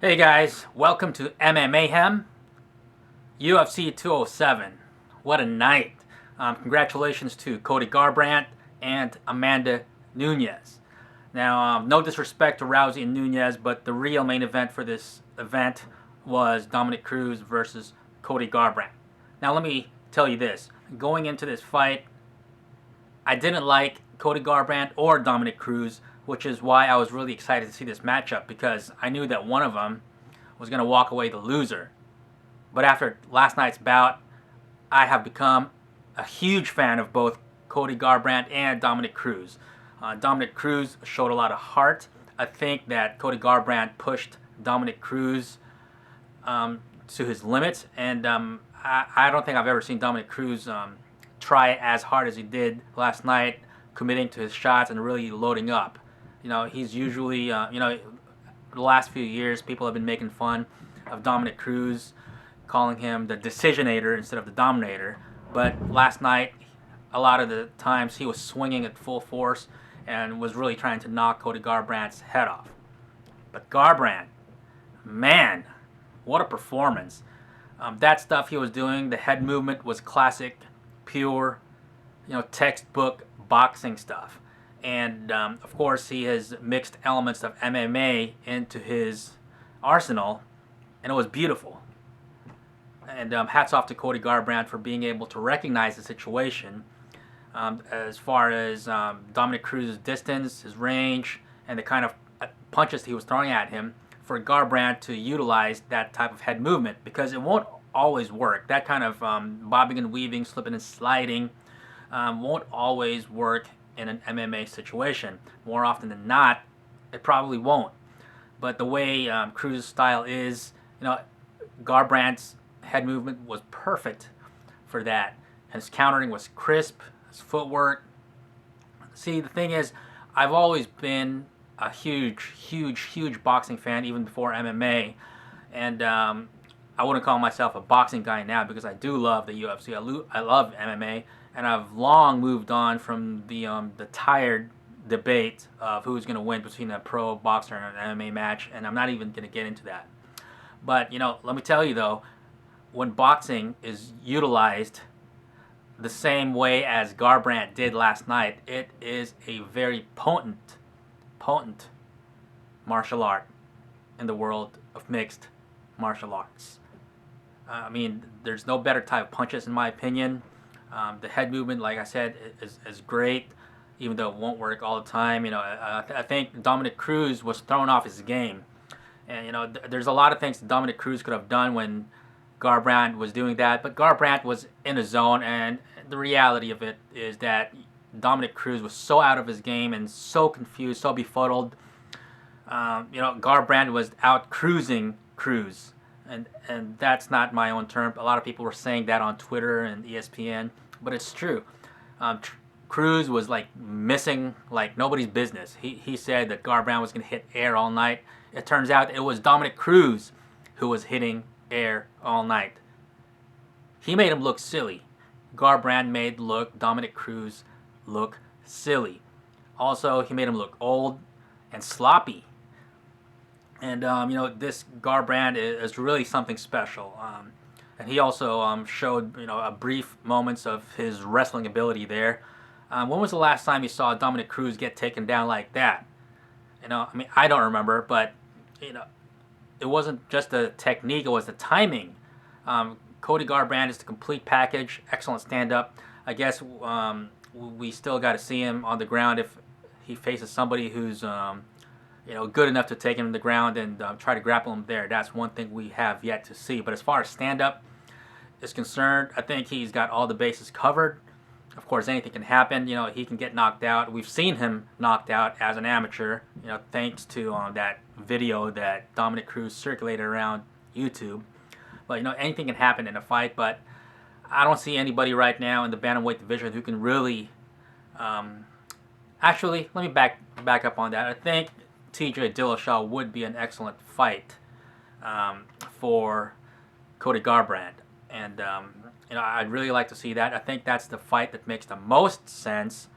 Hey guys, welcome to MMA-hem, UFC 207. What a night. Congratulations to Cody Garbrandt and Amanda Nunes. Now, no disrespect to Rousey and Nunes, but the real main event for this event was Dominick Cruz versus Cody Garbrandt. Now, let me tell you this. Going into this fight, I didn't like Cody Garbrandt or Dominick Cruz, which is why I was really excited to see this matchup, because I knew that one of them was going to walk away the loser. But after last night's bout, I have become a huge fan of both Cody Garbrandt and Dominick Cruz. Dominick Cruz showed a lot of heart. I think that Cody Garbrandt pushed Dominick Cruz to his limits, and I don't think I've ever seen Dominick Cruz try as hard as he did last night, committing to his shots and really loading up. He's usually, the last few years, people have been making fun of Dominick Cruz, calling him the decisionator instead of the dominator. But last night, a lot of the times, he was swinging at full force and was really trying to knock Cody Garbrandt's head off. But Garbrandt, man, what a performance. That stuff he was doing, the head movement was classic, pure, textbook boxing stuff. And, of course, he has mixed elements of MMA into his arsenal, and it was beautiful. And hats off to Cody Garbrandt for being able to recognize the situation as far as Dominick Cruz's distance, his range, and the kind of punches he was throwing at him, for Garbrandt to utilize that type of head movement, because it won't always work. That kind of bobbing and weaving, slipping and sliding won't always work in an MMA situation. More often than not, it probably won't. But the way Cruz's style is, Garbrandt's head movement was perfect for that. His countering was crisp, his footwork. See, the thing is, I've always been a huge boxing fan, even before MMA. And I wouldn't call myself a boxing guy now, because I do love the UFC. I love MMA. And I've long moved on from the tired debate of who's going to win between a pro boxer and an MMA match, and I'm not even going to get into that. But, let me tell you, though, when boxing is utilized the same way as Garbrandt did last night, it is a very potent martial art in the world of mixed martial arts. There's no better type of punches, in my opinion. The head movement, like I said, is great, even though it won't work all the time. I think Dominick Cruz was thrown off his game. And, there's a lot of things that Dominick Cruz could have done when Garbrandt was doing that. But Garbrandt was in a zone, and the reality of it is that Dominick Cruz was so out of his game and so confused, so befuddled. Garbrandt was out cruising Cruz. And that's not my own term. A lot of people were saying that on Twitter and ESPN, but it's true. Cruz was missing like nobody's business. He said that Garbrandt was going to hit air all night. It turns out it was Dominick Cruz who was hitting air all night. He made him look silly. Garbrandt made Dominick Cruz look silly. Also, he made him look old and sloppy. And, this Garbrandt is really something special. And he also showed, a brief moments of his wrestling ability there. When was the last time you saw Dominick Cruz get taken down like that? I don't remember, but, it wasn't just the technique, it was the timing. Cody Garbrandt is the complete package, excellent stand-up. I guess we still got to see him on the ground if he faces somebody who's good enough to take him to the ground and try to grapple him there. That's one thing we have yet to see. But as far as stand-up is concerned, I think he's got all the bases covered. Of course, anything can happen. He can get knocked out. We've seen him knocked out as an amateur, thanks to that video that Dominick Cruz circulated around YouTube. But, anything can happen in a fight. But I don't see anybody right now in the bantamweight division who can really... Actually, let me back up on that. I think TJ Dillashaw would be an excellent fight for Cody Garbrandt. And, I'd really like to see that. I think that's the fight that makes the most sense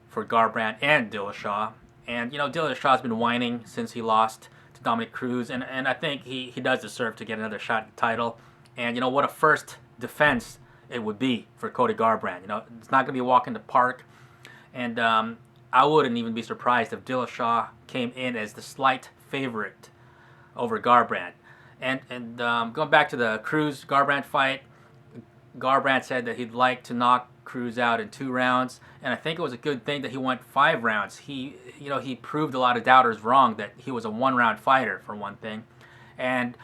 for Garbrandt and Dillashaw. And, Dillashaw's been whining since he lost to Dominick Cruz, and I think he does deserve to get another shot at the title. And what a first defense it would be for Cody Garbrandt. It's not going to be a walk in the park, and I wouldn't even be surprised if Dillashaw came in as the slight favorite over Garbrandt. And going back to the Cruz Garbrandt fight, Garbrandt said that he'd like to knock Cruz out in 2 rounds, and I think it was a good thing that he went 5 rounds. He proved a lot of doubters wrong that he was a 1-round fighter, for one thing, and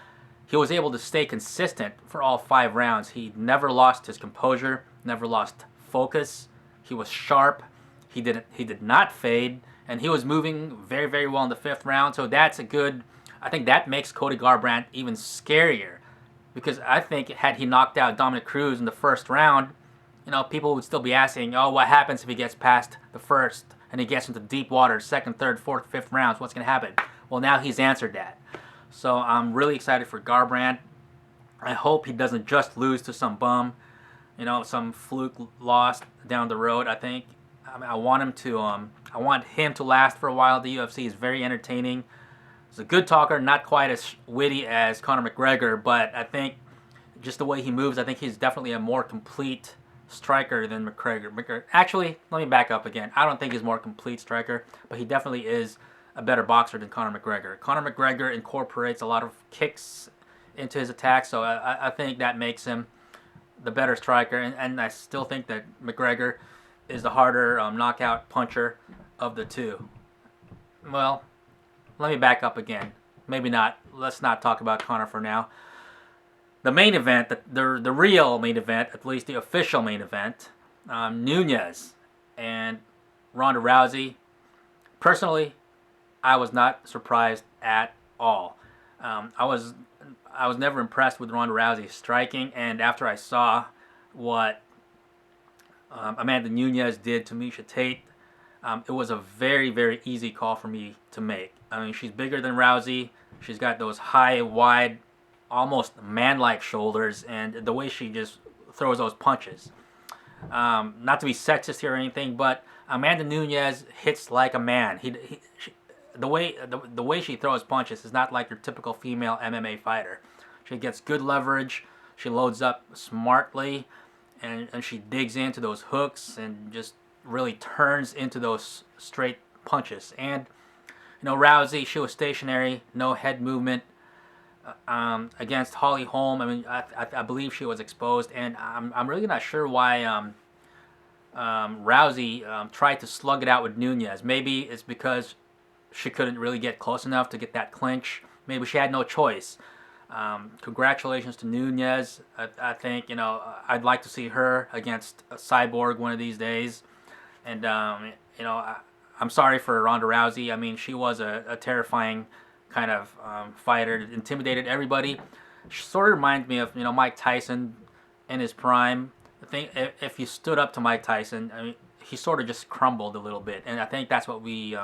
he was able to stay consistent for all 5 rounds. He never lost his composure, never lost focus. He was sharp. He did not fade, and he was moving very, very well in the 5th round. So that's a good. I think that makes Cody Garbrandt even scarier, because I think had he knocked out Dominick Cruz in the 1st round, people would still be asking, oh, what happens if he gets past the 1st and he gets into deep water, 2nd, 3rd, 4th, 5th rounds? What's going to happen? Well, now he's answered that. So I'm really excited for Garbrandt. I hope he doesn't just lose to some bum, some fluke loss down the road. I want him to last for a while. The UFC is very entertaining. He's a good talker, not quite as witty as Conor McGregor, but I think just the way he moves, I think he's definitely a more complete striker than McGregor. Actually, let me back up again. I don't think he's a more complete striker, but he definitely is a better boxer than Conor McGregor. Conor McGregor incorporates a lot of kicks into his attack, so I think that makes him the better striker, and I still think that McGregor is the harder knockout puncher of the two. Well, let me back up again. Maybe not. Let's not talk about Conor for now. The main event, the real main event, at least the official main event, Nunes and Ronda Rousey. Personally, I was not surprised at all. I was never impressed with Ronda Rousey's striking, and after I saw what Amanda Nunes did to Miesha Tate, it was a very, very easy call for me to make. I mean, she's bigger than Rousey. She's got those high, wide, almost man-like shoulders, and the way she just throws those punches. Not to be sexist here or anything, but Amanda Nunes hits like a man. The way she throws punches is not like your typical female MMA fighter. She gets good leverage. She loads up smartly, and she digs into those hooks and just really turns into those straight punches. And Rousey, she was stationary, no head movement. Against Holly Holm, I mean, I believe she was exposed, and I'm really not sure why Rousey tried to slug it out with Nunes. Maybe it's because she couldn't really get close enough to get that clinch. Maybe she had no choice. Congratulations to Nunes. I think I'd like to see her against Cyborg one of these days. And I'm sorry for Ronda Rousey. I mean, she was a terrifying kind of fighter that intimidated everybody. She sort of reminds me of Mike Tyson in his prime. I think if you stood up to Mike Tyson, I mean, he sort of just crumbled a little bit, and I think that's what we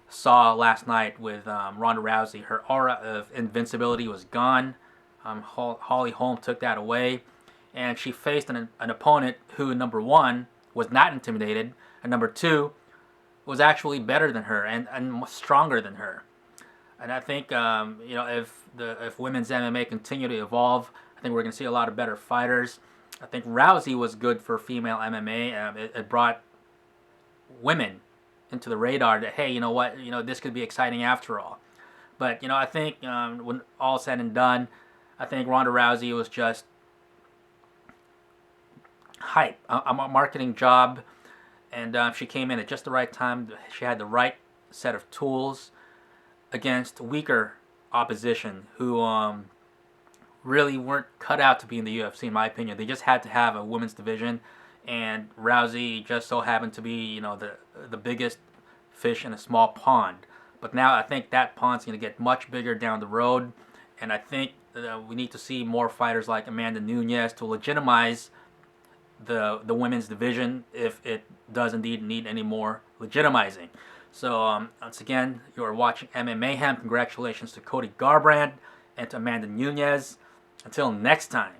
saw last night with Ronda Rousey. Her aura of invincibility was gone. Holly Holm took that away, and she faced an opponent who, number one, was not intimidated, and number two, was actually better than her and stronger than her. And I think if women's MMA continue to evolve, I think we're going to see a lot of better fighters. I think Rousey was good for female MMA. It brought women into the radar that, hey, you know what, this could be exciting after all. But I think when all said and done, I think Ronda Rousey was just hype, a marketing job, and she came in at just the right time. She had the right set of tools against weaker opposition who really weren't cut out to be in the UFC, in my opinion. They just had to have a women's division, and Rousey just so happened to be, the biggest fish in a small pond. But now I think that pond's going to get much bigger down the road, and I think we need to see more fighters like Amanda Nunes to legitimize the women's division if it does indeed need any more legitimizing. So once again, you are watching MMA-hem. Congratulations to Cody Garbrandt and to Amanda Nunes. Until next time.